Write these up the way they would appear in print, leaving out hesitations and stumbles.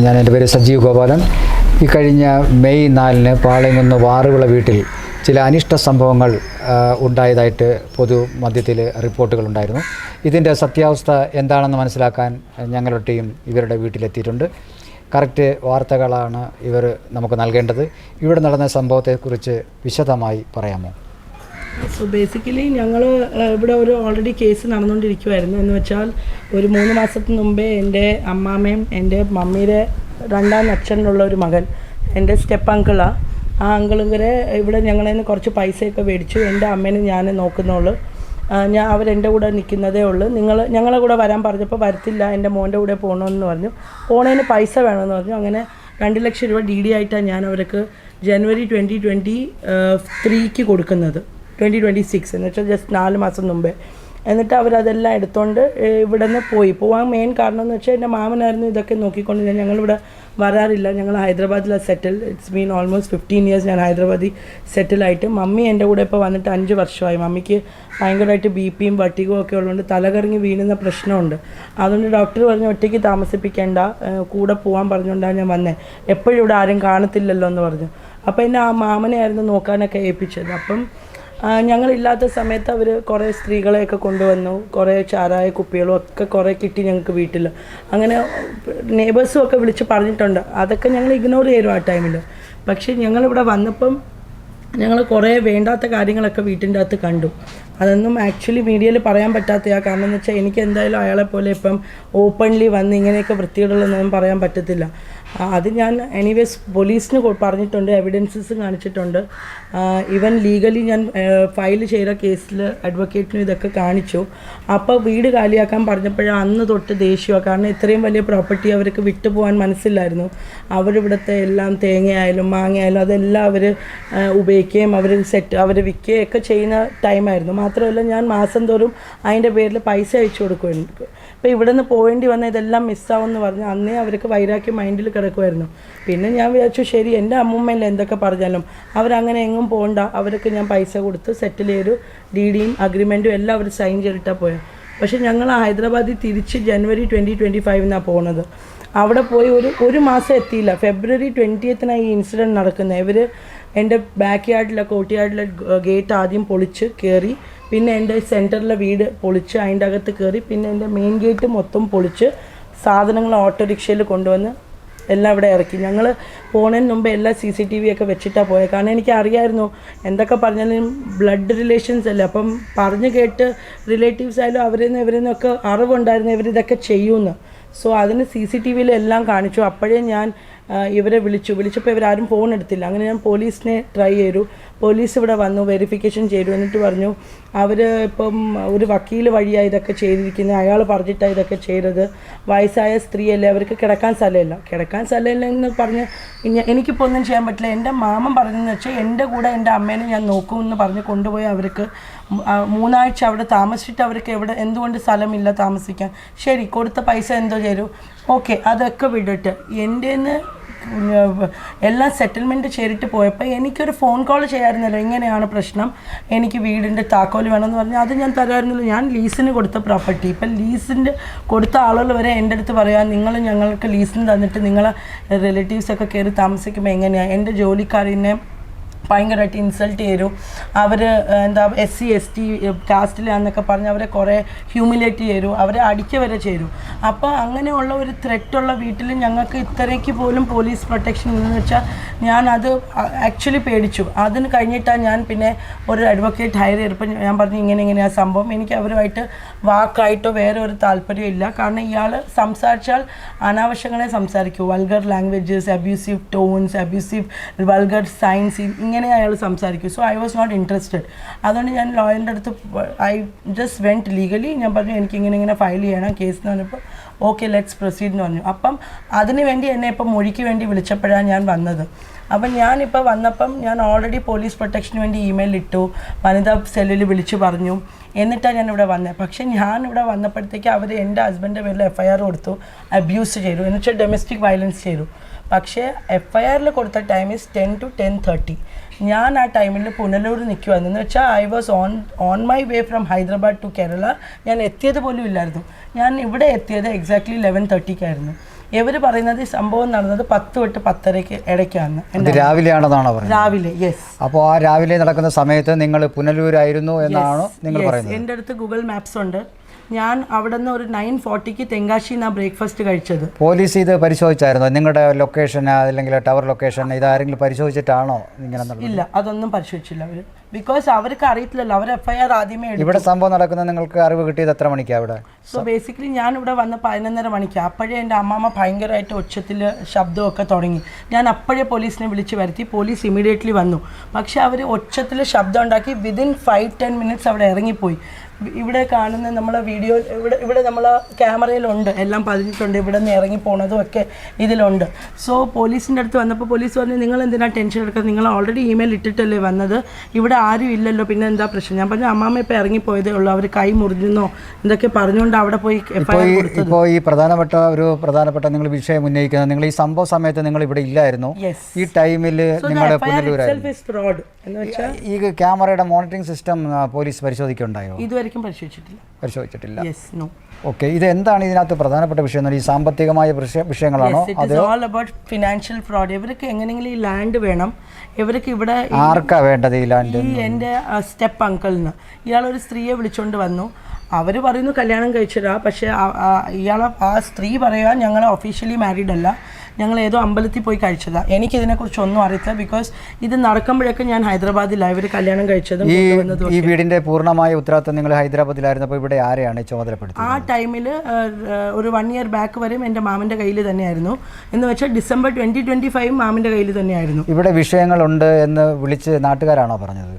ഞാൻ എൻ്റെ പേര് സജീവ് ഗോപാലൻ. ഈ കഴിഞ്ഞ മെയ് 4-ന് പാളയംകുന്ന് വാറുവിള വീട്ടിൽ ചില അനിഷ്ട സംഭവങ്ങൾ ഉണ്ടായതായിട്ട് പൊതുമധ്യത്തിൽ റിപ്പോർട്ടുകളുണ്ടായിരുന്നു. ഇതിൻ്റെ സത്യാവസ്ഥ എന്താണെന്ന് മനസ്സിലാക്കാൻ ഞങ്ങളുടെ ടീം ഇവരുടെ വീട്ടിലെത്തിയിട്ടുണ്ട്. കറക്റ്റ് വാർത്തകളാണ് ഇവർ നമുക്ക് നൽകേണ്ടത്. ഇവിടെ നടന്ന സംഭവത്തെക്കുറിച്ച് വിശദമായി പറയാമോ? സോ ബേസിക്കലി ഞങ്ങൾ ഇവിടെ ഒരു ഓൾറെഡി കേസ് നടന്നുകൊണ്ടിരിക്കുമായിരുന്നു. എന്ന് വെച്ചാൽ ഒരു 3 മാസത്തിന് മുമ്പേ എൻ്റെ അമ്മാമ്മയും എൻ്റെ മമ്മിയുടെ 2ാം അച്ഛനുള്ള ഒരു മകൻ എൻ്റെ സ്റ്റെപ്പ് അങ്കിളാണ്. ആ അങ്കിളും വരെ ഇവിടെ ഞങ്ങളിൽ നിന്ന് കുറച്ച് പൈസയൊക്കെ മേടിച്ചു. എൻ്റെ അമ്മേനെ ഞാൻ നോക്കുന്നുള്ളൂ. അവരെൻ്റെ കൂടെ നിൽക്കുന്നതേ ഉള്ളൂ. ഞങ്ങളെ കൂടെ വരാൻ പറഞ്ഞപ്പോൾ വരത്തില്ല, എൻ്റെ മോൻ്റെ കൂടെ പോകണമെന്ന് പറഞ്ഞു. പോണതിന് പൈസ വേണമെന്ന് പറഞ്ഞു. അങ്ങനെ 2 ലക്ഷം രൂപ DD ആയിട്ടാണ് ഞാൻ അവർക്ക് ജനുവരി 2023 കൊടുക്കുന്നത്. 2026 എന്ന് വെച്ചാൽ ജസ്റ്റ് 4 മാസം മുമ്പേ. എന്നിട്ട് അവരതെല്ലാം എടുത്തുകൊണ്ട് ഇവിടെ നിന്ന് പോകാൻ മെയിൻ കാരണം എന്ന് വെച്ചാൽ എൻ്റെ മാമനായിരുന്നു ഇതൊക്കെ നോക്കിക്കൊണ്ട്. ഞങ്ങളിവിടെ വരാറില്ല, ഞങ്ങൾ ഹൈദരാബാദിലാണ് സെറ്റിൽ. ഇറ്റ്സ് ബീൻ ഓൾമോസ്റ്റ് 15 ഇയേഴ്സ് ഞാൻ ഹൈദരാബാദിൽ സെറ്റിലായിട്ട്. മമ്മി എൻ്റെ കൂടെ ഇപ്പോൾ വന്നിട്ട് 5 വർഷമായി. മമ്മിക്ക് ഭയങ്കരമായിട്ട് BP-യും വട്ടികയും ഒക്കെ ഉള്ളതുകൊണ്ട് തലകറങ്ങി വീഴുന്ന പ്രശ്നമുണ്ട്. അതുകൊണ്ട് ഡോക്ടർ പറഞ്ഞു ഒറ്റയ്ക്ക് താമസിപ്പിക്കേണ്ട, കൂടെ പോകാൻ പറഞ്ഞുകൊണ്ടാണ് ഞാൻ വന്നത്. എപ്പോഴും ഇവിടെ ആരും കാണത്തില്ലല്ലോ എന്ന് പറഞ്ഞു. അപ്പോൾ എൻ്റെ ആ മാമനെയായിരുന്നു നോക്കാനൊക്കെ ഏൽപ്പിച്ചത്. അപ്പം ഞങ്ങളില്ലാത്ത സമയത്ത് അവർ കുറേ സ്ത്രീകളെയൊക്കെ കൊണ്ടുവന്നു. കുറേ ചാരായ കുപ്പികളും ഒക്കെ കുറേ കിട്ടി ഞങ്ങൾക്ക് വീട്ടിൽ. അങ്ങനെ നെയ്ബേഴ്സും ഒക്കെ വിളിച്ച് പറഞ്ഞിട്ടുണ്ട്. അതൊക്കെ ഞങ്ങൾ ഇഗ്നോർ ചെയ്തു ആ ടൈമിൽ. പക്ഷേ ഞങ്ങളിവിടെ വന്നപ്പം ഞങ്ങൾ കുറേ വേണ്ടാത്ത കാര്യങ്ങളൊക്കെ വീട്ടിൻ്റെ അകത്ത് കണ്ടു. അതൊന്നും ആക്ച്വലി മീഡിയയിൽ പറയാൻ പറ്റാത്തതാണ്. കാരണം എന്ന് വെച്ചാൽ എനിക്ക് എന്തായാലും അയാളെ പോലെ ഇപ്പം ഓപ്പൺലി വന്ന് ഇങ്ങനെയൊക്കെ വൃത്തികേടുള്ളതൊന്നും പറയാൻ പറ്റത്തില്ല. അത് ഞാൻ എനിവേസ് പോലീസിന് പറഞ്ഞിട്ടുണ്ട്, എവിഡൻസസ് കാണിച്ചിട്ടുണ്ട്. ഈവൻ ലീഗലി ഞാൻ ഫയൽ ചെയ്ത കേസിൽ അഡ്വക്കേറ്റിനും ഇതൊക്കെ കാണിച്ചു. അപ്പോൾ വീട് കാലിയാക്കാൻ പറഞ്ഞപ്പോഴാണ് അന്ന് തൊട്ട് ദേഷ്യമാണ്. കാരണം ഇത്രയും വലിയ പ്രോപ്പർട്ടി അവർക്ക് വിട്ടുപോകാൻ മനസ്സിലായിരുന്നു. അവരിവിടുത്തെ എല്ലാം തേങ്ങയായാലും മാങ്ങയായാലും അതെല്ലാം അവർ ഉപയോഗിക്കുകയും അവർ വിൽക്കുകയൊക്കെ ചെയ്യുന്ന ടൈമായിരുന്നു. മാത്രമല്ല ഞാൻ മാസം തോറും അതിൻ്റെ പേരിൽ പൈസ അയച്ചു കൊടുക്കുമായിരുന്നു. ഇപ്പോൾ ഇവിടെ നിന്ന് പോകേണ്ടി വന്ന ഇതെല്ലാം മിസ്സാവുമെന്ന് പറഞ്ഞ് അന്നേ അവർക്ക് വൈരാഗ്യം മൈൻഡിൽ കിടക്കുമായിരുന്നു. പിന്നെ ഞാൻ വിചാരിച്ചു ശരി, എൻ്റെ അമ്മൂമ്മയല്ലേ എന്തൊക്കെ പറഞ്ഞാലും അവരങ്ങനെ എങ്ങും പോകണ്ട, അവർക്ക് ഞാൻ പൈസ കൊടുത്ത് സെറ്റിൽ ചെയ്തു. DD-യും അഗ്രിമെൻറ്റും എല്ലാം അവർ സൈൻ ചെയ്തിട്ടാണ് പോയത്. പക്ഷേ ഞങ്ങൾ ഹൈദരാബാദിൽ തിരിച്ച് ജനുവരി 2025 പോണത്. അവിടെ പോയി ഒരു മാസം എത്തിയില്ല. ഫെബ്രുവരി 20th ഈ ഇൻസിഡൻറ്റ് നടക്കുന്നത്. ഇവർ എൻ്റെ ബാക്ക് യാർഡിലെ കോർട്ട്യാർഡിലെ ഗേറ്റ് ആദ്യം പൊളിച്ച് കയറി, പിന്നെ എൻ്റെ സെൻറ്ററിലെ വീട് പൊളിച്ച് അതിൻ്റെ അകത്ത് കയറി, പിന്നെ എൻ്റെ മെയിൻ ഗേറ്റ് മൊത്തം പൊളിച്ച് സാധനങ്ങൾ ഓട്ടോറിക്ഷയിൽ കൊണ്ടുവന്ന് എല്ലാം ഇവിടെ ഇറക്കി. ഞങ്ങൾ പോണതിന് മുമ്പ് എല്ലാ CCTV ഒക്കെ വെച്ചിട്ടാണ് പോയത്. കാരണം എനിക്ക് അറിയായിരുന്നു എന്തൊക്കെ പറഞ്ഞാലും ബ്ലഡ് റിലേഷൻസ് അല്ലേ. അപ്പം പറഞ്ഞു കേട്ട് റിലേറ്റീവ്സ് ആയാലും ഇവരെന്നൊക്കെ അറിവുണ്ടായിരുന്നു ഇവരിതൊക്കെ ചെയ്യുമെന്ന്. സോ അതിന് CCTVയിൽ എല്ലാം കാണിച്ചു. അപ്പോഴേ ഞാൻ ഇവരെ വിളിച്ചപ്പോൾ ഇവരാരും ഫോൺ എടുത്തില്ല. അങ്ങനെ ഞാൻ പോലീസിനെ ട്രൈ ചെയ്തു. പോലീസ് ഇവിടെ വന്നു, വെരിഫിക്കേഷൻ ചെയ്തു. എന്നിട്ട് പറഞ്ഞു അവർ ഇപ്പം ഒരു വക്കീൽ വഴിയാണ് ഇതൊക്കെ ചെയ്തിരിക്കുന്നത്, അയാൾ പറഞ്ഞിട്ടാണ് ഇതൊക്കെ ചെയ്തത്. വയസ്സായ സ്ത്രീയല്ലേ, അവർക്ക് കിടക്കാൻ സ്ഥലമില്ല എന്ന് പറഞ്ഞ് എനിക്കിപ്പോൾ ഒന്നും ചെയ്യാൻ പറ്റില്ല. എൻ്റെ മാമൻ പറഞ്ഞതെന്ന് വെച്ചാൽ എൻ്റെ കൂടെ എൻ്റെ അമ്മേനെ ഞാൻ നോക്കുമെന്ന് പറഞ്ഞ് കൊണ്ടുപോയി അവർക്ക് 3 ആഴ്ച അവിടെ താമസിച്ചിട്ട് അവർക്ക് എന്തുകൊണ്ട് സ്ഥലമില്ല താമസിക്കാൻ. ശരി, കൊടുത്ത പൈസ എന്തോ ചെയ്തു, ഓക്കെ, അതൊക്കെ വിട്ടിട്ട് എൻ്റെ എല്ലാം സെറ്റിൽമെൻറ്റ് ചെയ്തിട്ട് പോയപ്പോൾ എനിക്കൊരു ഫോൺ കോൾ ചെയ്യാമായിരുന്നല്ലോ, ഇങ്ങനെയാണ് പ്രശ്നം, എനിക്ക് വീടിൻ്റെ താക്കോൽ വേണമെന്ന് പറഞ്ഞാൽ അത് ഞാൻ തരാമായിരുന്നല്ലോ. ഞാൻ ലീസിന് കൊടുത്ത പ്രോപ്പർട്ടി. ഇപ്പം ലീസിൻ്റെ കൊടുത്ത ആളുകൾ വരെ എൻ്റെ അടുത്ത് പറയാം, നിങ്ങൾ ഞങ്ങൾക്ക് ലീസിന് തന്നിട്ട് നിങ്ങളെ റിലേറ്റീവ്സൊക്കെ കയറി താമസിക്കുമ്പോൾ എങ്ങനെയാണ്. എൻ്റെ ജോലിക്കാരിനെ ഭയങ്കരമായിട്ട് ഇൻസൾട്ട് ചെയ്തു. അവർ SC ST കാസ്റ്റിലാന്നൊക്കെ പറഞ്ഞ് അവരെ കുറേ ഹ്യൂമിലേറ്റ് ചെയ്തു, അവരെ അടിക്കുക വരെ ചെയ്തു. അപ്പോൾ അങ്ങനെയുള്ള ഒരു ത്രെറ്റുള്ള വീട്ടിൽ ഞങ്ങൾക്ക് ഇത്രയ്ക്ക് പോലും പോലീസ് പ്രൊട്ടക്ഷൻ എന്ന് വെച്ചാൽ ഞാനത് ആക്ച്വലി പേടിച്ചു. അതിന് കഴിഞ്ഞിട്ടാണ് ഞാൻ പിന്നെ ഒരു അഡ്വക്കേറ്റ് ഹയർ ചെയ്തപ്പോൾ ഞാൻ പറഞ്ഞു ഇങ്ങനെയാണ് സംഭവം. എനിക്ക് അവരുമായിട്ട് വാക്കായിട്ടോ വേറെ ഒരു താല്പര്യമില്ല. കാരണം ഇയാൾ സംസാരിച്ചാൽ അനാവശ്യങ്ങളെ സംസാരിക്കൂ, vulgar languages, abusive tones, abusive vulgar signs, ഇങ്ങനെ അയാൾ സംസാരിക്കും. So I was not interested. അതുകൊണ്ട് ഞാൻ ലോയറിൻ്റെ അടുത്ത് ഐ ജസ്റ്റ് വെൻറ്റ് ലീഗലി. ഞാൻ പറഞ്ഞു എനിക്ക് ഇങ്ങനെ ഫയൽ ചെയ്യണം കേസ് എന്ന് പറഞ്ഞപ്പോൾ ഓക്കെ ലെറ്റ്സ് പ്രൊസീഡ് എന്ന് പറഞ്ഞു. അപ്പം അതിന് വേണ്ടി എന്നെ ഇപ്പം മൊഴിക്ക് വേണ്ടി വിളിച്ചപ്പോഴാണ് ഞാൻ വന്നത്. അപ്പം ഞാനിപ്പോൾ വന്നപ്പം ഞാൻ ഓൾറെഡി പോലീസ് പ്രൊട്ടക്ഷന് വേണ്ടി ഇമെയിൽ ഇട്ടു, വനിതാ സെല്ലിൽ വിളിച്ചു പറഞ്ഞു. എന്നിട്ടാണ് ഞാനിവിടെ വന്നത്. പക്ഷേ ഞാനിവിടെ വന്നപ്പോഴത്തേക്ക് അവർ എൻ്റെ ഹസ്ബൻഡിൻ്റെ പേരിൽ FIR കൊടുത്തു, അബ്യൂസ് ചെയ്തു, എന്നുവെച്ചാൽ ഡൊമസ്റ്റിക് വയലൻസ് ചെയ്തു. പക്ഷേ FIR കൊടുത്ത ടൈം ഈസ് 10 to 10:30. ഞാൻ ആ ടൈമിൽ പുനലൂർ നിൽക്കുമായിരുന്നു. എന്ന് വെച്ചാൽ I was on my way from Hyderabad to Kerala. ഞാൻ എത്തിയത് പോലും ഇല്ലായിരുന്നു. ഞാൻ ഇവിടെ എത്തിയത് എക്സാക്ട്ലി 11:30 ആയിരുന്നു. ഇവർ പറയുന്നത് ഈ സംഭവം നടന്നത് 10 തൊട്ട് 10:30 ഇടയ്ക്കാണ്. ഇത് രാവിലെയാണെന്നാണോ പറയുന്നത്? രാവിലെ, യെസ്. അപ്പോൾ ആ രാവിലെ നടക്കുന്ന സമയത്ത് നിങ്ങൾ പുനലൂരായിരുന്നു എന്നാണ് നിങ്ങൾ പറയുന്നത്? എൻ്റെ അടുത്ത് ഗൂഗിൾ മാപ്സ് ഉണ്ട്. ഞാൻ അവിടെ നിന്ന് ഒരു 9:40 തെങ്കാശിന്നാണ് ബ്രേക്ക്ഫാസ്റ്റ് കഴിച്ചത്. പോലീസ് ഇത് പരിശോധിച്ചായിരുന്നോ? നിങ്ങളുടെ ലൊക്കേഷൻ അല്ലെങ്കിൽ ടവർ ലൊക്കേഷൻ ഇതാരെങ്കിലും പരിശോധിച്ചിട്ടാണോ ഇങ്ങനെ? ഇല്ല, അതൊന്നും പരിശോധിച്ചില്ല അവർ. ബിക്കോസ് അവർക്ക് അറിയത്തില്ലല്ലോ, അവർ FIR ആദ്യമേ എടുത്തു. ഇവിടെ സംഭവം നടക്കുന്നത് നിങ്ങൾക്ക് അറിവ് കിട്ടിയത് എത്ര മണിക്കാണ് അവിടെ? സോ ബേസിക്കലി ഞാൻ ഇവിടെ വന്ന 11:30 മണിക്ക്. അപ്പോഴേ എൻ്റെ അമ്മാമ്മ ഭയങ്കരമായിട്ട് ഒച്ചത്തിൽ ശബ്ദമൊക്കെ തുടങ്ങി. ഞാൻ അപ്പോഴേ പോലീസിനെ വിളിച്ച് വരുത്തി. പോലീസ് ഇമീഡിയറ്റ്ലി വന്നു. പക്ഷേ അവർ ഒച്ചത്തിൽ ശബ്ദം ഉണ്ടാക്കി വിതിൻ 5-10 മിനിറ്റ്സ് അവിടെ ഇറങ്ങിപ്പോയി. ഇവിടെ കാണുന്ന നമ്മളെ വീഡിയോ ഇവിടെ നമ്മൾ ക്യാമറയിലുണ്ട്, എല്ലാം പതിഞ്ഞിട്ടുണ്ട്. ഇവിടെ നിന്ന് ഇറങ്ങി പോണതും ഒക്കെ ഇതിലുണ്ട്. സോ പോലീസിൻ്റെ അടുത്ത് വന്നപ്പോൾ പോലീസ് പറഞ്ഞു, നിങ്ങൾ എന്തിനാണ് ടെൻഷൻ എടുക്കുന്നത്? നിങ്ങൾ ഓൾറെഡി ഇമെയിൽ ഇട്ടിട്ടല്ലേ വന്നത്, ഇവിടെ ആരും ഇല്ലല്ലോ, പിന്നെ എന്താ പ്രശ്നം? ഞാൻ പറഞ്ഞു അമ്മാമ്മ ഇപ്പോൾ ഇറങ്ങിപ്പോയതേ ഉള്ളൂ, അവർ കൈ മുറിഞ്ഞെന്നോ എന്തൊക്കെ പറഞ്ഞുകൊണ്ട് അവിടെ പോയി FIR കൊടുത്തത്. ഇപ്പോൾ ഈ പ്രധാനപ്പെട്ട നിങ്ങൾ വിഷയം ഉന്നയിക്കുന്നത്, നിങ്ങൾ ഈ സംഭവ സമയത്ത് നിങ്ങൾ ഇവിടെ ഇല്ലായിരുന്നു, ഈ ടൈമിൽ നിങ്ങൾ പുനലൂരായിരുന്നു. ഈ ക്യാമറയുടെ മോണിറ്ററിംഗ് സിസ്റ്റം പോലീസ് പരിശോധിക്കുന്നുണ്ടായോ? ഇതുവരെയും പരിശോധിച്ചിട്ടില്ല. ഓക്കെ, ഇത് എന്താണ് ഇതിനകത്ത് പ്രധാനപ്പെട്ട വിഷയം? ഈ സാമ്പത്തികമായ വിഷയങ്ങളാണോ? അത് ഓൾ അബൌട്ട് ഫിനാൻഷ്യൽ ഫ്രോഡ്. ഇവർക്ക് എങ്ങനെയെങ്കിലും ഈ ലാൻഡ് വേണം. ഇവർക്ക് ഇവിടെ ആർക്കാ വേണ്ടത് ഈ ലാൻഡ്? ഈ എൻ്റെ സ്റ്റെപ്പ് അങ്കിളിന്. ഇയാളൊരു സ്ത്രീയെ വിളിച്ചുകൊണ്ട് വന്നു. അവർ പറയുന്നു കല്യാണം കഴിച്ചതാ. പക്ഷേ ആ സ്ത്രീ പറയുക ഞങ്ങൾ ഒഫീഷ്യലി മാരീഡ് അല്ല, ഞങ്ങൾ ഏതോ അമ്പലത്തിൽ പോയി കഴിച്ചതാണ്. എനിക്കിതിനെക്കുറിച്ച് ഒന്നും അറിയില്ല. ബിക്കോസ് ഇത് നടക്കുമ്പോഴൊക്കെ ഞാൻ ഹൈദരാബാദിലാണ് ഇവർ കല്യാണം കഴിച്ചതും. ഈ വീടിന്റെ പൂർണ്ണമായ ഉത്തരവാദിത്തം നിങ്ങൾ ഹൈദരാബാദിലായിരുന്നപ്പോൾ ഇവിടെ ആരെയാണ് ചുമതലപ്പെടുത്തിയത്? ആ ടൈമിൽ ഒരു 1 ഇയർ ബാക്ക് വരെയും എൻ്റെ മാമൻ്റെ കയ്യിൽ തന്നെയായിരുന്നു. എന്ന് വെച്ചാൽ ഡിസംബർ 2025 മാമൻ്റെ കയ്യിൽ തന്നെയായിരുന്നു. ഇവിടെ വിഷയങ്ങളുണ്ട് എന്ന് വിളിച്ച് നാട്ടുകാരാണോ പറഞ്ഞത്?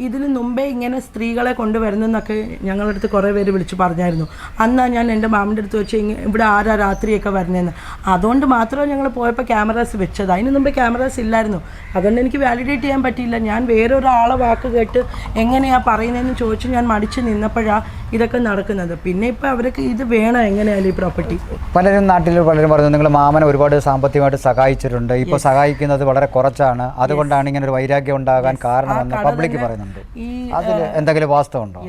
ഇതിന് മുമ്പേ ഇങ്ങനെ സ്ത്രീകളെ കൊണ്ടുവരുന്നെന്നൊക്കെ ഞങ്ങളുടെ അടുത്ത് കുറേ പേര് വിളിച്ച് പറഞ്ഞായിരുന്നു. അന്നാ ഞാൻ എൻ്റെ മാമിൻ്റെ അടുത്ത് വെച്ച് ഇവിടെ ആരാ രാത്രിയൊക്കെ വരുന്നതെന്ന്. അതുകൊണ്ട് മാത്രമേ ഞങ്ങൾ പോയപ്പോൾ ക്യാമറാസ് വെച്ചത്. അതിന് മുമ്പേ ക്യാമറാസ് ഇല്ലായിരുന്നു. അതുകൊണ്ട് എനിക്ക് വാലിഡേറ്റ് ചെയ്യാൻ പറ്റിയില്ല. ഞാൻ വേറൊരാളെ വാക്ക് കേട്ട് എങ്ങനെയാണ് പറയുന്നതെന്ന് ചോദിച്ച് ഞാൻ മടിച്ച് നിന്നപ്പോഴാണ് ഇതൊക്കെ നടക്കുന്നത്. പിന്നെ ഇപ്പോൾ അവർക്ക് ഇത് വേണം എങ്ങനെയാലും ഈ പ്രോപ്പർട്ടി. പലരും പറഞ്ഞു നിങ്ങൾ മാമനെ ഒരുപാട് സാമ്പത്തികമായിട്ട് സഹായിച്ചിട്ടുണ്ട്, ഇപ്പോൾ സഹായിക്കുന്നത് വളരെ കുറച്ചാണ്, അതുകൊണ്ടാണ് ഇങ്ങനെ ഒരു വൈരാഗ്യം ഉണ്ടാകാൻ കാരണമെന്ന് പബ്ലിക് പറയുന്നുണ്ട്. അതിൽ എന്തെങ്കിലും വാസ്തവമുണ്ടോ?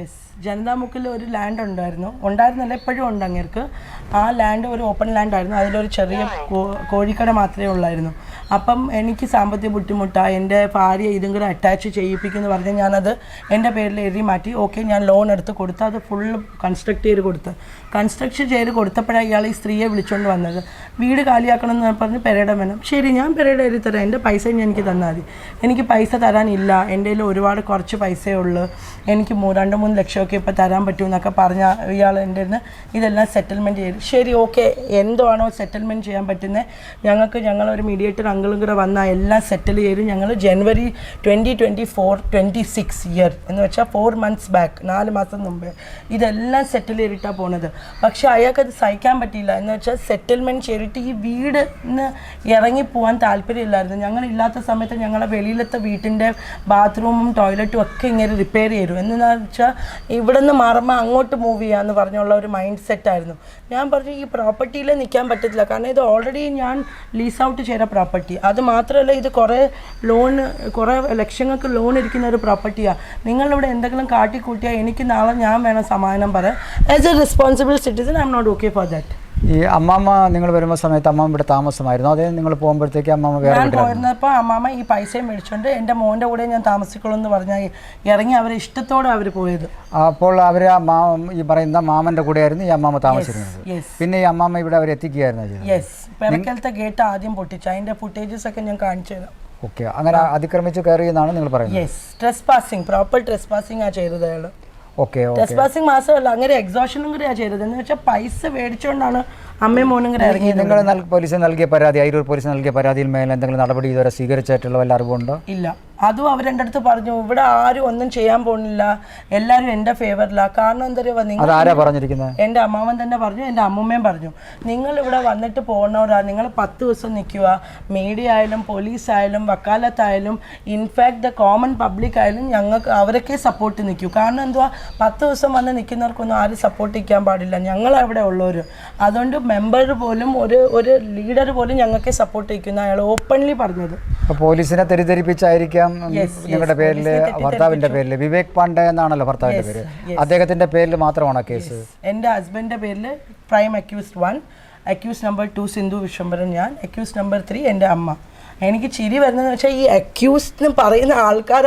ജനതാമുക്കിൽ ഒരു ലാൻഡ് ഉണ്ടായിരുന്നല്ല, ഇപ്പോഴും ഉണ്ട് അങ്ങേർക്ക്. ആ ലാൻഡ് ഒരു ഓപ്പൺ ലാൻഡ് ആയിരുന്നു. അതിലൊരു ചെറിയ കോഴിക്കട മാത്രമേ ഉള്ളായിരുന്നു. അപ്പം എനിക്ക് സാമ്പത്തിക ബുദ്ധിമുട്ടാണ്, എൻ്റെ ഭാര്യ ഇതും കൂടെ അറ്റാച്ച് ചെയ്യിപ്പിക്കുമെന്ന് പറഞ്ഞ് ഞാനത് എൻ്റെ പേരിൽ എഴുതി മാറ്റി. ഓക്കെ, ഞാൻ ലോൺ എടുത്ത് കൊടുത്ത് അത് ഫുള്ള് കൺസ്ട്രക്ഷൻ ചെയ്ത് കൊടുത്തപ്പോഴാണ് ഇയാൾ ഈ സ്ത്രീയെ വിളിച്ചുകൊണ്ട് വന്നത്. വീട് കാലിയാക്കണം എന്ന് പറഞ്ഞ് പെരേഡ് വേണം. ശരി, ഞാൻ പെരേഡ് എഴുതി തരാം, എൻ്റെ പൈസ എനിക്ക് തന്നാൽ മതി. എനിക്ക് പൈസ തരാനില്ല, എൻ്റെ കയ്യിൽ ഒരുപാട് കുറച്ച് പൈസയേ ഉള്ളൂ, എനിക്ക് 2-3 ലക്ഷമൊക്കെ ഇപ്പോൾ തരാൻ പറ്റുമെന്നൊക്കെ പറഞ്ഞ ഇയാൾ എൻ്റെ നിന്ന് ഇതെല്ലാം സെറ്റിൽമെൻറ്റ് ചെയ്തു. ശരി, ഓക്കെ, എന്താണോ സെറ്റിൽമെൻറ്റ് ചെയ്യാൻ പറ്റുന്നത് ഞങ്ങളൊരു മീഡിയേറ്റർ അങ്കിളും കൂടെ വന്നാൽ എല്ലാം സെറ്റിൽ ചെയ്ത് ഞങ്ങൾ ജനുവരി 2024-26 ഇയർ എന്ന് വെച്ചാൽ 4 months ബാക്ക്, 4 മാസം മുമ്പേ ഇതെല്ലാം സെറ്റിൽ ചെയ്തിട്ടാണ് പോണത്. പക്ഷേ അയാൾക്കത് സഹിക്കാൻ പറ്റിയില്ല. എന്ന് വെച്ചാൽ സെറ്റിൽമെൻറ്റ് ചെയ്തിട്ട് ഈ വീടിന് ഇറങ്ങിപ്പോവാൻ താല്പര്യമില്ലായിരുന്നു. ഞങ്ങളില്ലാത്ത സമയത്ത് ഞങ്ങളുടെ വെളിയിലത്തെ വീട്ടിൻ്റെ ബാത്റൂമും ടോയ്ലറ്റും ഒക്കെ ഇങ്ങനെ റിപ്പയർ ചെയ്തു. എന്താണെന്ന് വെച്ചാൽ ഇവിടെ നിന്ന് മാറുമ്പോൾ അങ്ങോട്ട് മൂവ് ചെയ്യാമെന്ന് പറഞ്ഞുള്ള ഒരു മൈൻഡ് സെറ്റായിരുന്നു. ഞാൻ പറഞ്ഞു ഈ പ്രോപ്പർട്ടിയിൽ നിൽക്കാൻ പറ്റത്തില്ല, കാരണം ഇത് ഓൾറെഡി ഞാൻ ലീസ് ഔട്ട് ചെയ്ത പ്രോപ്പർട്ടി. അത് മാത്രമല്ല ഇത് കുറേ ലക്ഷങ്ങൾക്ക് ലോൺ ഇരിക്കുന്ന ഒരു പ്രോപ്പർട്ടിയാണ്. നിങ്ങളിവിടെ എന്തെങ്കിലും കാട്ടിക്കൂട്ടിയാൽ എനിക്ക് നാളെ ഞാൻ വേണം സമാധാനം പറയാം. As a responsible citizen I am not okay for that. ഈ അമ്മാമ്മ നിങ്ങൾ വരുമ്പോൾ സമയത്ത് അമ്മാമ്മ ഇവിടെ താമസമായിരുന്നു, അതേ നിങ്ങൾ പോകുമ്പോഴത്തേക്ക് അമ്മാമ്മ ഞാൻ പോയിരുന്നപ്പോൾ അമ്മാമ്മ ഈ പൈസയും മേടിച്ചുകൊണ്ട് എൻ്റെ മോൻ്റെ കൂടെ ഞാൻ താമസിക്കുള്ളൂ എന്ന് പറഞ്ഞാൽ ഇറങ്ങി അവരെ ഇഷ്ടത്തോടെ അവർ പോയത്. അപ്പോൾ അവർ ഈ പറയുന്ന മാമൻ്റെ കൂടെയായിരുന്നു ഈ അമ്മാമ്മ താമസിച്ചിരുന്നത്. പിന്നെ ഈ അമ്മാമ്മ ഇവിടെ അവർ എത്തിക്കുകയായിരുന്നു ചെയ്തത്. യെസ്, പെരക്കലത്തെ ഗേറ്റ് ആദ്യം പൊട്ടിച്ചു. അതിൻ്റെ ഫുട്ടേജസ് ഒക്കെ ഞാൻ കാണിച്ചു തരാം. ഓക്കെ, അങ്ങനെ അതിക്രമിച്ച് കയറി എന്നാണ് നിങ്ങൾ പറയുന്നത്? യെസ്, ട്രെസ്പാസിങ്, പ്രോപ്പർ ട്രെസ്പാസിങ് ആ ചെയ്തത് അയാൾ. ഓക്കെ, ട്രെസ്പാസിങ് മാത്രമല്ല അങ്ങനെ എക്സോഷനും കൂടെയാണ് ചെയ്തത്. എന്ന് വെച്ചാൽ പൈസ മേടിച്ചുകൊണ്ടാണ് അമ്മയും മോനും കൂടെ ഇറങ്ങിയത്. നിങ്ങൾ പോലീസിന് നൽകിയ പരാതി, അയിരൂർ പോലീസിന് നൽകിയ പരാതിയിൽ മേലെ എന്തെങ്കിലും നടപടി ഇതുവരെ സ്വീകരിച്ചിട്ടുള്ള വല്ല അറിവുണ്ടോ? ഇല്ല. അതും അവരെൻ്റെ അടുത്ത് പറഞ്ഞു ഇവിടെ ആരും ഒന്നും ചെയ്യാൻ പോകുന്നില്ല, എല്ലാവരും എൻ്റെ ഫേവറിലാണ്. കാരണം എന്താ പറയുക, എൻ്റെ അമ്മാവൻ തന്നെ പറഞ്ഞു, എൻ്റെ അമ്മൂമ്മയും പറഞ്ഞു, നിങ്ങൾ ഇവിടെ വന്നിട്ട് പോകുന്നവരാണ്, നിങ്ങൾ 10 ദിവസം നിൽക്കുക. മീഡിയ ആയാലും പോലീസ് ആയാലും വക്കാലത്തായാലും ഇൻഫാക്ട് ദ കോമൺ പബ്ലിക് ആയാലും ഞങ്ങൾക്ക് അവരൊക്കെ സപ്പോർട്ട് നിൽക്കൂ. കാരണം എന്തുവാ, 10 ദിവസം വന്ന് നിൽക്കുന്നവർക്കൊന്നും ആരും സപ്പോർട്ട് നിൽക്കാൻ പാടില്ല, ഞങ്ങളവിടെ ഉള്ളവർ. അതുകൊണ്ട് മെമ്പർ പോലും ഒരു ലീഡർ പോലും ഞങ്ങൾക്ക് സപ്പോർട്ട് നിൽക്കുന്ന അയാൾ ഓപ്പൺലി പറഞ്ഞത്. പോലീസിനെ തെറ്റിദ്ധരിപ്പിച്ചായിരിക്കാം നിങ്ങളുടെ പേരിൽ, ഭർത്താവിന്റെ പേരിൽ വിവേക് പാണ്ഡെ എന്നാണല്ലോ ഭർത്താവിന്റെ പേര്, അദ്ദേഹത്തിന്റെ പേരിൽ മാത്രമാണോ കേസ്? എൻ്റെ ഹസ്ബൻഡിന്റെ പേരിൽ prime accused 1, accuse number 2 Sindhu Vishwambharan ഞാൻ, അക്യൂസ് നമ്പർ 3 എൻ്റെ അമ്മ. എനിക്ക് ചിരി വരുന്നതെന്ന് വെച്ചാൽ ഈ അക്യൂസ് എന്ന് പറയുന്ന ആൾക്കാർ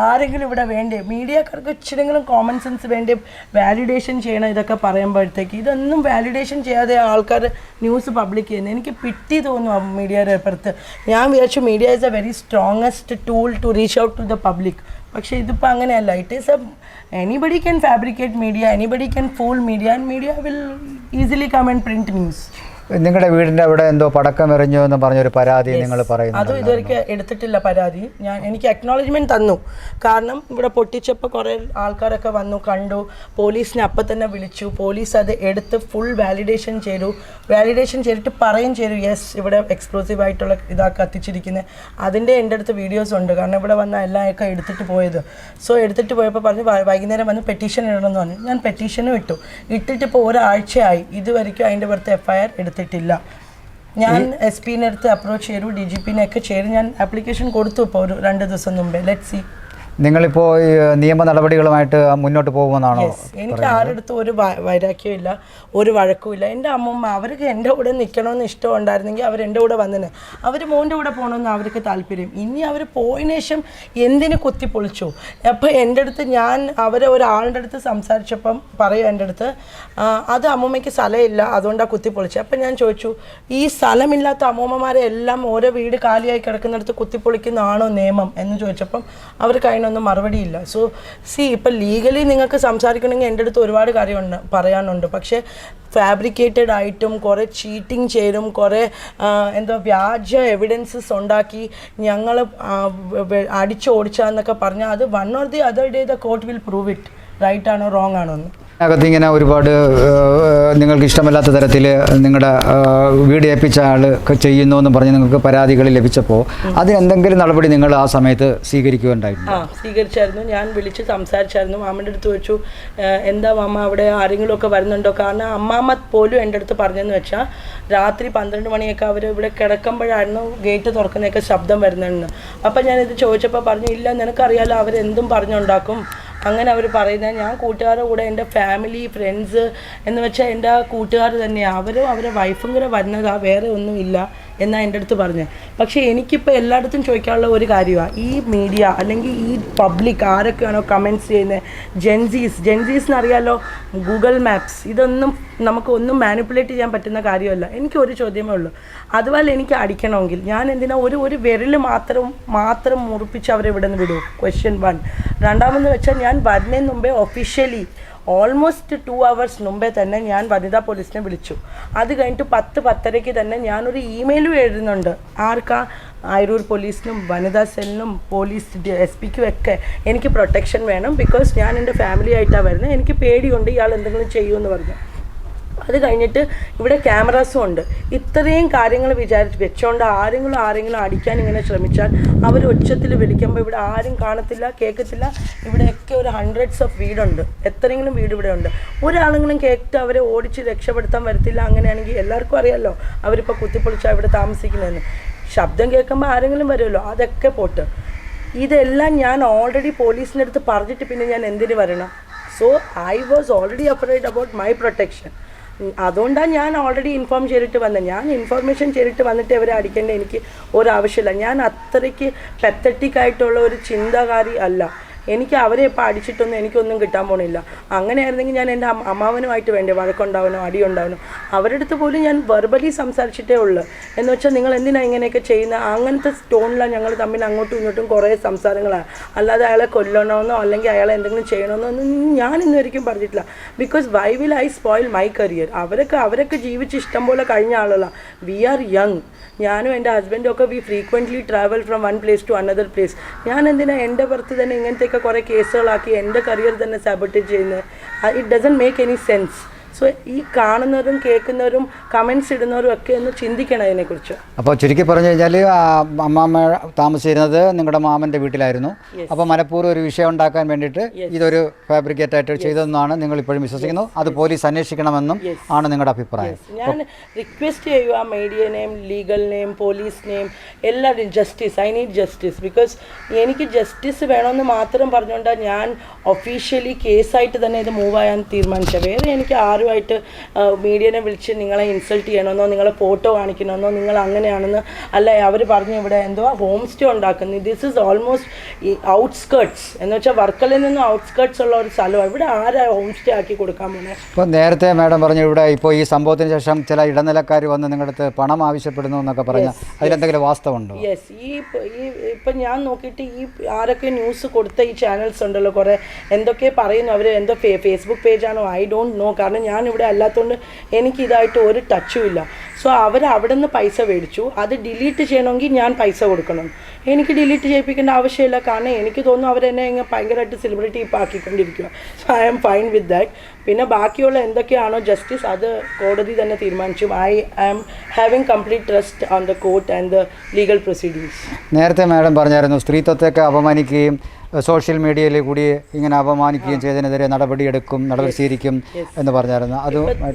ആരെങ്കിലും ഇവിടെ വേണ്ടേ? മീഡിയക്കാർക്ക് ഇച്ചിരെങ്കിലും കോമൺ സെൻസ് വേണ്ടി വാലിഡേഷൻ ചെയ്യണം ഇതൊക്കെ പറയുമ്പോഴത്തേക്ക്. ഇതൊന്നും വാലിഡേഷൻ ചെയ്യാതെ ആൾക്കാർ ന്യൂസ് പബ്ലിക് ചെയ്യുന്നത് എനിക്ക് പിറ്റി തോന്നും മീഡിയയുടെ അപ്പുറത്ത്. ഞാൻ വിചാരിച്ചു media is a very strongest tool to reach out to the public. പക്ഷേ ഇതിപ്പോൾ അങ്ങനെയല്ല. It is anybody can fabricate media, anybody can fool media, and media will easily come and print news. നിങ്ങളുടെ വീടിൻ്റെ അവിടെ എന്തോ പടക്കം എറിഞ്ഞു എന്ന് പറഞ്ഞൊരു പരാതി നിങ്ങൾ പറയുന്നു. അതും ഇതുവരെ എടുത്തിട്ടില്ല പരാതി. എനിക്ക് അക്നോളജ്മെൻറ്റ് തന്നു. കാരണം ഇവിടെ പൊട്ടിച്ചപ്പോൾ കുറേ ആൾക്കാരൊക്കെ വന്നു കണ്ടു, പോലീസിനെ അപ്പം തന്നെ വിളിച്ചു. പോലീസ് അത് എടുത്ത് ഫുൾ വാലിഡേഷൻ ചെയ്തു. വാലിഡേഷൻ ചെയ്തിട്ട് പറയും ചെയ്തു യെസ് ഇവിടെ എക്സ്പ്ലോസീവ് ആയിട്ടുള്ള ഇതാക്കി കത്തിച്ചിരിക്കുന്നത്. അതിൻ്റെ എൻ്റെ അടുത്ത് വീഡിയോസ് ഉണ്ട്. കാരണം ഇവിടെ വന്ന എല്ലാമൊക്കെ എടുത്തിട്ട് പോയത്. സോ എടുത്തിട്ട് പോയപ്പോൾ പറഞ്ഞു വൈകുന്നേരം വന്ന് പെറ്റീഷൻ ഇടണമെന്ന് പറഞ്ഞു. ഞാൻ പെറ്റീഷനും ഇട്ടിട്ട് ഇപ്പോൾ ഒരാഴ്ചയായി ഇതുവരെയ്ക്കും അതിൻ്റെ പുറത്ത് FIR എടുത്തിട്ടില്ല. ഞാൻ SP അടുത്ത് അപ്രോച്ച് ചെയ്തു, DGP ഒക്കെ ചെയ്ത് ഞാൻ ആപ്ലിക്കേഷൻ കൊടുത്തു ഇപ്പോൾ ഒരു 2 ദിവസം മുമ്പേ. Let see. നിങ്ങളിപ്പോൾ ഈ നിയമ നടപടികളുമായിട്ട് മുന്നോട്ട് പോകുമെന്നാണോ? എനിക്ക് ആരെടുത്തും ഒരു വൈരാഗ്യവും ഇല്ല, ഒരു വഴക്കുമില്ല. എൻ്റെ അമ്മൂമ്മ അവർക്ക് എൻ്റെ കൂടെ നിൽക്കണമെന്ന് ഇഷ്ടം ഉണ്ടായിരുന്നെങ്കിൽ അവർ എൻ്റെ കൂടെ വന്നിന്. അവർ മോൻ്റെ കൂടെ പോകണമെന്ന് അവർക്ക് താല്പര്യം. ഇനി അവർ പോയതിനു ശേഷം എന്തിനു കുത്തിപ്പൊളിച്ചു? അപ്പോൾ എൻ്റെ അടുത്ത് ഞാൻ ഒരാളുടെ അടുത്ത് സംസാരിച്ചപ്പം പറയും എൻ്റെ അടുത്ത് അത് അമ്മൂമ്മയ്ക്ക് സ്ഥലമില്ല അതുകൊണ്ടാണ് കുത്തിപ്പൊളിച്ചത്. അപ്പം ഞാൻ ചോദിച്ചു ഈ സ്ഥലമില്ലാത്ത അമ്മൂമ്മമാരെ എല്ലാം ഓരോ വീട് കാലിയായി കിടക്കുന്നിടത്ത് കുത്തിപ്പൊളിക്കുന്നതാണോ നിയമം എന്ന് ചോദിച്ചപ്പം അവർക്ക് അതിനൊന്നും മറുപടിയില്ല. സോ ഇപ്പം ലീഗലി നിങ്ങൾക്ക് സംസാരിക്കണമെങ്കിൽ എൻ്റെ അടുത്ത് ഒരുപാട് കാര്യമുണ്ട് പറയാനുണ്ട്. പക്ഷേ ഫാബ്രിക്കേറ്റഡ് ആയിട്ടും കുറേ ചീറ്റിംഗ് ചെയ്തും കുറേ വ്യാജ എവിഡൻസസ് ഉണ്ടാക്കി ഞങ്ങൾ അടിച്ചോടിച്ചാന്നൊക്കെ പറഞ്ഞാൽ അത് one or the other day the court will prove it right ആണോ റോങ് ആണോ എന്ന്. അകത്തിങ്ങനെ ഒരുപാട് നിങ്ങൾക്ക് ഇഷ്ടമല്ലാത്ത തരത്തിൽ നിങ്ങളുടെ വീട് ഏൽപ്പിച്ച ആൾ ചെയ്യുന്നു എന്ന് പറഞ്ഞ് നിങ്ങൾക്ക് പരാതികൾ ലഭിച്ചപ്പോൾ അതിനെന്തെങ്കിലും നടപടി നിങ്ങൾ ആ സമയത്ത് സ്വീകരിക്കുകയുണ്ടായിരുന്നു? സ്വീകരിച്ചായിരുന്നു. ഞാൻ വിളിച്ച് സംസാരിച്ചായിരുന്നു. മാമൻ്റെ അടുത്ത് ചോദിച്ചു എന്താ മാമ അവിടെ ആരെങ്കിലും ഒക്കെ വരുന്നുണ്ടോ? കാരണം അമ്മാമ്മ പോലും എൻ്റെ അടുത്ത് പറഞ്ഞതെന്ന് വെച്ചാൽ രാത്രി 12 മണിയൊക്കെ അവർ ഇവിടെ കിടക്കുമ്പോഴായിരുന്നു ഗേറ്റ് തുറക്കുന്നതൊക്കെ ശബ്ദം വരുന്നതെന്ന്. അപ്പം ഞാനിത് ചോദിച്ചപ്പോൾ പറഞ്ഞു ഇല്ല നിനക്കറിയാലോ അവരെന്തും പറഞ്ഞുണ്ടാക്കും അങ്ങനെ അവർ പറയുന്നത്. ഞാൻ കൂട്ടുകാരുടെ കൂടെ എൻ്റെ ഫാമിലി ഫ്രണ്ട്സ് എന്ന് വെച്ചാൽ എൻ്റെ കൂട്ടുകാർ തന്നെയാണ്. അവരും അവരുടെ വൈഫും കൂടെ വരുന്നതാ, വേറെ ഒന്നുമില്ല എന്നാണ് എൻ്റെ അടുത്ത് പറഞ്ഞത്. പക്ഷേ എനിക്കിപ്പോൾ എല്ലായിടത്തും ചോദിക്കാനുള്ള ഒരു കാര്യമാണ് ഈ മീഡിയ അല്ലെങ്കിൽ ഈ പബ്ലിക് ആരൊക്കെയാണോ കമൻറ്റ്സ് ചെയ്യുന്നത് ജെൻസീസ് എന്നറിയാലോ ഗൂഗിൾ മാപ്സ് ഇതൊന്നും നമുക്കൊന്നും മാനിപ്പുലേറ്റ് ചെയ്യാൻ പറ്റുന്ന കാര്യമല്ല. എനിക്കൊരു ചോദ്യമേ ഉള്ളൂ, അതുപോലെ എനിക്ക് അടിക്കണമെങ്കിൽ ഞാൻ എന്തിനാ ഒരു വിരൽ മാത്രം മുറിപ്പിച്ച് അവരെ ഇവിടെ നിന്ന് വിടുമോ? ക്വസ്റ്റ്യൻ 1. രണ്ടാമെന്ന് വെച്ചാൽ ഞാൻ വരുന്നതിന് മുമ്പേ ഒഫീഷ്യലി ഓൾമോസ്റ്റ് 2 hours മുമ്പേ തന്നെ ഞാൻ വനിതാ പോലീസിനെ വിളിച്ചു. അത് കഴിഞ്ഞിട്ട് 10-10:30 തന്നെ ഞാനൊരു ഇമെയിലും എഴുതുന്നുണ്ട്. ആർക്കാ? അയിരൂർ പോലീസിനും വനിതാ സെല്ലിനും പോലീസ് SP-ക്കും ഒക്കെ എനിക്ക് പ്രൊട്ടക്ഷൻ വേണം. ബിക്കോസ് ഞാൻ എൻ്റെ ഫാമിലി ആയിട്ടാണ് വരുന്നത്. എനിക്ക് പേടിയുണ്ട് ഇയാൾ എന്തെങ്കിലും ചെയ്യുമെന്ന് പറഞ്ഞു. അത് കഴിഞ്ഞിട്ട് ഇവിടെ ക്യാമറാസും ഉണ്ട്. ഇത്രയും കാര്യങ്ങൾ വെച്ചോണ്ട് ആരെങ്കിലും അടിക്കാൻ ഇങ്ങനെ ശ്രമിച്ചാൽ അവർ ഒച്ചത്തിൽ വിളിക്കുമ്പോൾ ഇവിടെ ആരും കാണത്തില്ല കേൾക്കത്തില്ല. ഇവിടെയൊക്കെ ഒരു hundreds of വീടുണ്ട്, എത്രയെങ്കിലും വീട് ഇവിടെ ഉണ്ട്. ഒരാളെങ്കിലും കേട്ട് അവരെ ഓടിച്ച് രക്ഷപ്പെടുത്താൻ വരത്തില്ല. അങ്ങനെയാണെങ്കിൽ എല്ലാവർക്കും അറിയാമല്ലോ അവരിപ്പോൾ കുത്തിപ്പൊളിച്ചാൽ ഇവിടെ താമസിക്കുന്നതെന്ന്. ശബ്ദം കേൾക്കുമ്പോൾ ആരെങ്കിലും വരുമല്ലോ, അതൊക്കെ പോട്ട്. ഇതെല്ലാം ഞാൻ ഓൾറെഡി പോലീസിൻ്റെ അടുത്ത് പറഞ്ഞിട്ട് പിന്നെ ഞാൻ എന്തിന് വരണം? So I was already afraid about my protection. അതുകൊണ്ടാണ് ഞാൻ ഓൾറെഡി ഇൻഫോം ചെയ്തിട്ട് വന്നത്. ഞാൻ ഇൻഫോർമേഷൻ ചെയ്തിട്ട് വന്നിട്ട് അവരെ അടിക്കേണ്ട എനിക്ക് ഒരാവശ്യമില്ല. ഞാൻ അത്രയ്ക്ക് പെത്തറ്റിക് ആയിട്ടുള്ള ഒരു ചിന്താകാരി അല്ല. എനിക്ക് അവരെ ഇപ്പോൾ അടിച്ചിട്ടൊന്നും എനിക്കൊന്നും കിട്ടാൻ പോണില്ല. അങ്ങനെയായിരുന്നെങ്കിൽ ഞാൻ എൻ്റെ അമ്മാവനുമായിട്ട് വേണ്ടേ വഴക്കുണ്ടാവനോ അടിയുണ്ടാവനോ? അവരുടെ അടുത്ത് പോലും ഞാൻ വെർബലി സംസാരിച്ചിട്ടേ ഉള്ളൂ. എന്ന് വെച്ചാൽ നിങ്ങൾ എന്തിനാണ് ഇങ്ങനെയൊക്കെ ചെയ്യുന്നത്? അങ്ങനത്തെ സ്റ്റോണിലാണ് ഞങ്ങൾ തമ്മിൽ അങ്ങോട്ടും ഇങ്ങോട്ടും കുറേ സംസാരങ്ങളാണ്. അല്ലാതെ അയാളെ കൊല്ലണമെന്നോ അല്ലെങ്കിൽ അയാളെ എന്തെങ്കിലും ചെയ്യണമെന്നോ ഒന്നും ഞാൻ ഇന്നുവരെയ്ക്കും പറഞ്ഞിട്ടില്ല. Because why will I spoil my career? അവരൊക്കെ ജീവിച്ച് ഇഷ്ടം പോലെ കഴിഞ്ഞ ആളുകളാണ്. We are young. ഞാനും എൻ്റെ ഹസ്ബൻഡും ഒക്കെ we frequently travel from one place to another place. ഞാൻ എന്തിനാണ് എൻ്റെ പുറത്ത് തന്നെ ഇങ്ങനത്തെയൊക്കെ കുറേ കേസുകളാക്കി എൻ്റെ കരിയർ തന്നെ സാബോട്ടേജ് ചെയ്യുന്നത്? It doesn't make any sense. So ഈ കാണുന്നവരും കേൾക്കുന്നവരും കമൻറ്റ്സ് ഇടുന്നവരും ഒക്കെ ഒന്ന് ചിന്തിക്കണം അതിനെക്കുറിച്ച്. അപ്പോൾ ചുരുക്കി പറഞ്ഞു കഴിഞ്ഞാൽ അമ്മാമ്മ താമസിച്ചിരുന്നത് നിങ്ങളുടെ മാമൻ്റെ വീട്ടിലായിരുന്നു. അപ്പോൾ മനഃപൂർവ്വം ഒരു വിഷയം ഉണ്ടാക്കാൻ വേണ്ടിയിട്ട് ഇതൊരു ഫാബ്രിക്കേറ്റ് ആയിട്ട് ചെയ്തതെന്നാണ് നിങ്ങൾ ഇപ്പോഴും വിശ്വസിക്കുന്നു. അത് പോലീസ് അന്വേഷിക്കണമെന്നും ആണ് നിങ്ങളുടെ അഭിപ്രായം. ഞാൻ റിക്വസ്റ്റ് ചെയ്യുക മീഡിയനെയും ലീഗലിനെയും പോലീസിനെയും എല്ലാവരും justice. I need justice. Because എനിക്ക് ജസ്റ്റിസ് വേണമെന്ന് മാത്രം പറഞ്ഞുകൊണ്ടാണ് ഞാൻ ഒഫീഷ്യലി കേസായിട്ട് തന്നെ ഇത് മൂവ് ചെയ്യാൻ തീരുമാനിച്ചത്. വേറെ എനിക്ക് ആരും ആരുമായിട്ട് മീഡിയനെ വിളിച്ച് നിങ്ങളെ ഇൻസൾട്ട് ചെയ്യണമെന്നോ നിങ്ങളെ ഫോട്ടോ കാണിക്കണമെന്നോ നിങ്ങൾ അങ്ങനെയാണെന്ന് അല്ല. അവർ പറഞ്ഞു ഇവിടെ എന്തോ ഹോം സ്റ്റേ ഉണ്ടാക്കുന്നത്. ദിസ് ഈസ് ഓൾമോസ്റ്റ് ഈ ഔട്ട്സ്കേർട്സ് എന്ന് വെച്ചാൽ വർക്കലയിൽ നിന്നും ഔട്ട്സ്കേർട്സ് ഉള്ള ഒരു സ്ഥലമാണ്. ഇവിടെ ആരാ ഹോം സ്റ്റേ ആക്കി കൊടുക്കാൻ പോകുന്നത്? ഇപ്പോൾ നേരത്തെ മാഡം പറഞ്ഞു ഇവിടെ ഇപ്പോൾ ഈ സംഭവത്തിന് ശേഷം ചില ഇടനിലക്കാർ വന്ന് നിങ്ങളുടെ അടുത്ത് പണം ആവശ്യപ്പെടുന്നു എന്നൊക്കെ പറഞ്ഞാൽ അതിലെന്തെങ്കിലും വാസ്തവമുണ്ടോ? യെസ്. ഇപ്പം ഞാൻ നോക്കിയിട്ട് ഈ ആരൊക്കെ ന്യൂസ് കൊടുത്ത ഈ ചാനൽസ് ഉണ്ടല്ലോ കുറേ എന്തൊക്കെ പറയുന്നു അവർ, എന്തോ ഫേസ്ബുക്ക് പേജാണോ ഐ ഡോണ്ട് നോ. കാരണം ഞാൻ ഇവിടെ അല്ലാത്തതുകൊണ്ട് എനിക്കിതായിട്ട് ഒരു ടച്ചും ഇല്ല. സോ അവർ അവിടെ നിന്ന് പൈസ മേടിച്ചു. അത് ഡിലീറ്റ് ചെയ്യണമെങ്കിൽ ഞാൻ പൈസ കൊടുക്കണം. എനിക്ക് ഡിലീറ്റ് ചെയ്യിപ്പിക്കേണ്ട ആവശ്യമില്ല. കാരണം എനിക്ക് തോന്നുന്നു അവരെന്നെ ഇങ്ങനെ ഭയങ്കരമായിട്ട് സെലിബ്രിറ്റി ഇപ്പോൾ ആക്കിക്കൊണ്ടിരിക്കുക. So I am fine with that. പിന്നെ ബാക്കിയുള്ള എന്തൊക്കെയാണോ ജസ്റ്റിസ് അത് കോടതി തന്നെ തീരുമാനിച്ചു. I am having complete trust on the court and the legal proceedings. നേരത്തെ മാഡം പറഞ്ഞായിരുന്നു സ്ത്രീത്വത്തെയൊക്കെ അപമാനിക്കുകയും സോഷ്യൽ മീഡിയയിൽ കൂടി ഇങ്ങനെ അപമാനിക്കുകയും ചെയ്തതിനെതിരെ നടപടിയെടുക്കും, നടപടി സ്വീകരിക്കും എന്ന് പറഞ്ഞായിരുന്നു.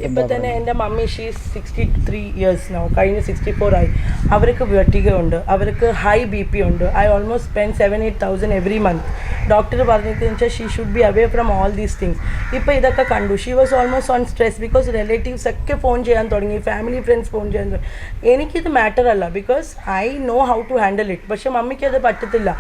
ഇപ്പം തന്നെ എൻ്റെ മമ്മി ഷീസ് 63 ഇയേഴ്സ് നോ, കഴിഞ്ഞ് 64 ആയി. അവർക്ക് വെർട്ടിഗ ഉണ്ട്, അവർക്ക് ഹൈ BP ഉണ്ട്. I almost spend 7-8,000 every month. Doctor പറഞ്ഞിരിക്കുന്നത് വെച്ചാൽ she should be away from all these things. ഇപ്പോൾ ഇതൊക്കെ കണ്ടു. She was almost on stress because relatives ഒക്കെ ഫോൺ ചെയ്യാൻ തുടങ്ങി, ഫാമിലി ഫ്രണ്ട്സ് ഫോൺ ചെയ്യാൻ തുടങ്ങി. എനിക്കിത് മാറ്റർ അല്ല because I know how to handle it. പക്ഷേ മമ്മിക്ക് അത് പറ്റത്തില്ല.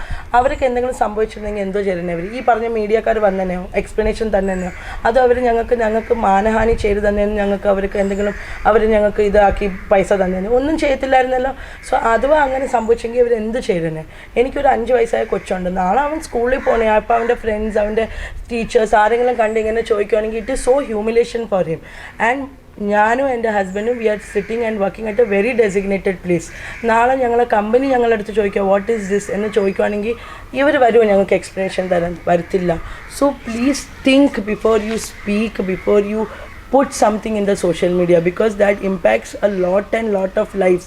അവർക്ക് എന്തെങ്കിലും സംഭവിച്ചിട്ടുണ്ടെങ്കിൽ എന്തോ ചെയ്യുന്നവർ ഈ പറഞ്ഞ മീഡിയക്കാർ വന്നെയോ എക്സ്പ്ലനേഷൻ തന്നെയോ അത് അവർ ഞങ്ങൾക്ക് മാനഹാനി ചെയ്ത് തന്നെയെന്ന് ഞങ്ങൾക്ക് അവർക്ക് എന്തെങ്കിലും അവർ ഞങ്ങൾക്ക് ഇതാക്കി പൈസ തന്നെയോ ഒന്നും ചെയ്യത്തില്ലായിരുന്നല്ലോ. സോ അഥവാ അങ്ങനെ സംഭവിച്ചെങ്കിൽ അവർ എന്ത് ചെയ്തേനെ? എനിക്കൊരു 5 വയസ്സായ കൊച്ചുണ്ട്. നാളെ അവൻ സ്കൂളിൽ പോകണേ. അപ്പോൾ അവൻ്റെ ഫ്രണ്ട്സ് അവൻ്റെ ടീച്ചേഴ്സ് ആരെങ്കിലും കണ്ട് ഇങ്ങനെ ചോദിക്കുകയാണെങ്കിൽ it is so humiliation for him. And ഞാനും എൻ്റെ ഹസ്ബൻഡും we are sitting and working at a very designated place. നാളെ ഞങ്ങളെ കമ്പനി ഞങ്ങളുടെ അടുത്ത് ചോദിക്കുക വാട്ട് ഈസ് ദിസ് എന്ന് ചോദിക്കുകയാണെങ്കിൽ ഇവർ വരുമോ ഞങ്ങൾക്ക് എക്സ്പ്ലനേഷൻ തരാൻ? വരത്തില്ല. So please think before you speak, before you put something in the social media because that impacts a lot and lot of lives.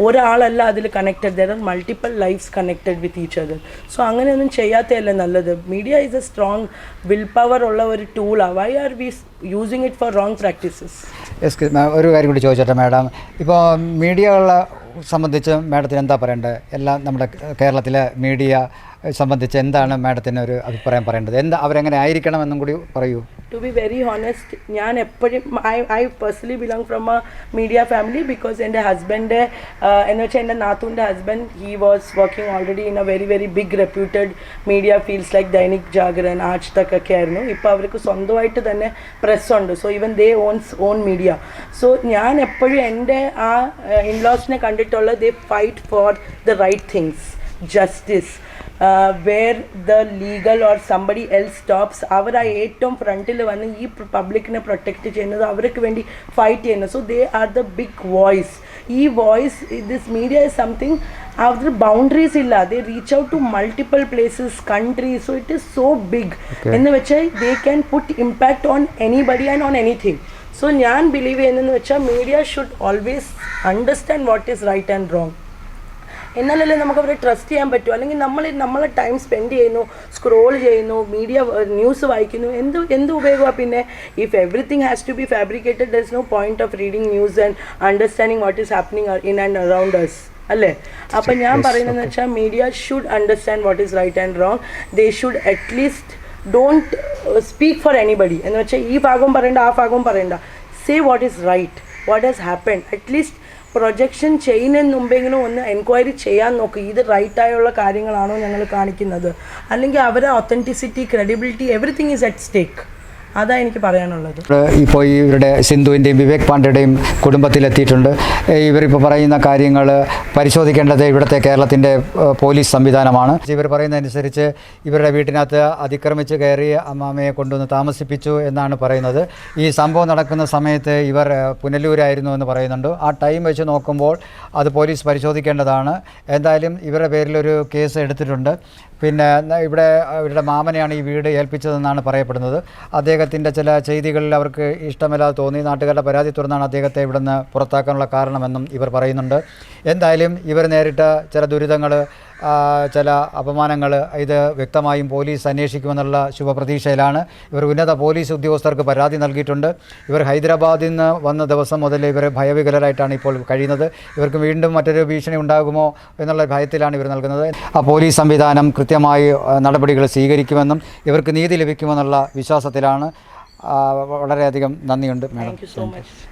ഒരാളല്ല അതിൽ connected, there are multiple lives connected with each other. So അങ്ങനെയൊന്നും ചെയ്യാത്തതല്ലേ നല്ലത്. Media is a strong will power ഉള്ള ഒരു ടൂളാണ്. Why are we using it for wrong practices? ഒരു കാര്യം കൂടി ചോദിച്ചോട്ടെ മാഡം, ഇപ്പോൾ മീഡിയകളെ സംബന്ധിച്ച് മാഡത്തിന് എന്താ പറയേണ്ടത്? എല്ലാം നമ്മുടെ കേരളത്തിലെ മീഡിയ സംബന്ധിച്ച് എന്താണ് മാഡത്തിന് ഒരു അഭിപ്രായം പറയേണ്ടത്? എന്താ അവരെങ്ങനെ ആയിരിക്കണം എന്നും കൂടി പറയൂ. ടു ബി വെരി ഹോണസ്റ്റ്, ഞാൻ എപ്പോഴും I personally belong from a media family because എൻ്റെ ഹസ്ബൻഡ് എന്ന് വെച്ചാൽ എൻ്റെ നാത്തൂൻ്റെ husband he was working already in a very very big reputed media fields like Dainik Jagran, Aaj Tak ഒക്കെ ആയിരുന്നു. ഇപ്പോൾ അവർക്ക് സ്വന്തമായിട്ട് തന്നെ പ്രസ്സുണ്ട്. So even they on media. So ഞാൻ എപ്പോഴും എൻ്റെ ആ ഇൻലോസിനെ കണ്ടിട്ടുള്ളത് they fight for the right things, justice, where the legal or somebody else stops. അവർ ആ ഏറ്റവും ഫ്രണ്ടിൽ വന്ന് ഈ പബ്ലിക്കിനെ പ്രൊട്ടക്റ്റ് ചെയ്യുന്നത്, അവർക്ക് വേണ്ടി ഫൈറ്റ് ചെയ്യുന്നത്. So they are the big voice. ഈ voice this media is something, അവർ ബൗണ്ടറീസ് ഇല്ല. They reach out to multiple places, countries. So it is so big എന്ന് വെച്ചാൽ they can put impact on anybody and on anything. So ഞാൻ believe ചെയ്യുന്നതെന്ന് വെച്ചാൽ media should always understand what is right and wrong. എന്നാലല്ലേ നമുക്ക് അവരെ trust ചെയ്യാൻ പറ്റൂ. അല്ലെങ്കിൽ നമ്മളെ ടൈം സ്പെൻഡ് ചെയ്യുന്നു, സ്ക്രോൾ ചെയ്യുന്നു, മീഡിയ ന്യൂസ് വായിക്കുന്നു, എന്ത് ഉപയോഗമാണ് പിന്നെ? If everything has to be fabricated, there is no point of reading news and understanding what is happening in and around us അല്ലേ? അപ്പം ഞാൻ പറയുന്നതെന്ന് വെച്ചാൽ media should understand what is right and wrong. They should at least don't speak for anybody എന്ന് വെച്ചാൽ ഈ ഭാഗവും പറയണ്ട ആ ഭാഗവും പറയണ്ട. Say what is right, what has happened. At least projection ചെയ്യുന്നതിന് മുമ്പെങ്കിലും ഒന്ന് എൻക്വയറി ചെയ്യാൻ നോക്കുക. ഇത് റൈറ്റായുള്ള കാര്യങ്ങളാണോ ഞങ്ങൾ കാണിക്കുന്നത്? അല്ലെങ്കിൽ അവരെ authenticity, credibility, everything is at stake. അതാണ് എനിക്ക് പറയാനുള്ളത്. ഇപ്പോൾ ഇവരുടെ സിന്ധുവിൻ്റെയും വിവേക് പാണ്ഡെയുടെയും കുടുംബത്തിലെത്തിയിട്ടുണ്ട്. ഇവരിപ്പോൾ പറയുന്ന കാര്യങ്ങൾ പരിശോധിക്കേണ്ടത് ഇവിടുത്തെ കേരളത്തിൻ്റെ പോലീസ് സംവിധാനമാണ്. ഇവർ പറയുന്നതനുസരിച്ച് ഇവരുടെ വീട്ടിനകത്ത് അതിക്രമിച്ച് കയറി അമ്മാമ്മയെ കൊണ്ടുവന്ന് താമസിപ്പിച്ചു എന്നാണ് പറയുന്നത്. ഈ സംഭവം നടക്കുന്ന സമയത്ത് ഇവർ പുനലൂരായിരുന്നു എന്ന് പറയുന്നുണ്ട്. ആ ടൈം വെച്ച് നോക്കുമ്പോൾ അത് പോലീസ് പരിശോധിക്കേണ്ടതാണ്. എന്തായാലും ഇവരുടെ പേരിലൊരു കേസ് എടുത്തിട്ടുണ്ട്. പിന്നെ ഇവരുടെ മാമനെയാണ് ഈ വീട് ഏൽപ്പിച്ചതെന്നാണ് പറയപ്പെടുന്നത്. അദ്ദേഹത്തിൻ്റെ ചില ചെയ്തികളിൽ അവർക്ക് ഇഷ്ടമില്ലാതെ തോന്നി. നാട്ടുകാരുടെ പരാതി തുടർന്നാണ് അദ്ദേഹത്തെ ഇവിടെ നിന്ന് പുറത്താക്കാനുള്ള കാരണമെന്നും ഇവർ പറയുന്നുണ്ട്. എന്തായാലും ഇവർ നേരിട്ട ചില ദുരിതങ്ങൾ, ചില അപമാനങ്ങൾ ഇത് വ്യക്തമായും പോലീസ് അന്വേഷിക്കുമെന്നുള്ള ശുഭപ്രതീക്ഷയിലാണ്. ഇവർ ഉന്നത പോലീസ് ഉദ്യോഗസ്ഥർക്ക് പരാതി നൽകിയിട്ടുണ്ട്. ഇവർ ഹൈദരാബാദിൽ നിന്ന് വന്ന ദിവസം മുതൽ ഇവർ ഭയവികലരായിട്ടാണ് ഇപ്പോൾ കഴിയുന്നത്. ഇവർക്ക് വീണ്ടും മറ്റൊരു ഭീഷണി ഉണ്ടാകുമോ എന്നുള്ള ഭയത്തിലാണ് ഇവർ നൽകുന്നത്. ആ പോലീസ് സംവിധാനം കൃത്യമായി നടപടികൾ സ്വീകരിക്കുമെന്നും ഇവർക്ക് നീതി ലഭിക്കുമെന്നുള്ള വിശ്വാസത്തിലാണ്. വളരെയധികം നന്ദിയുണ്ട് madam. Thank you so much.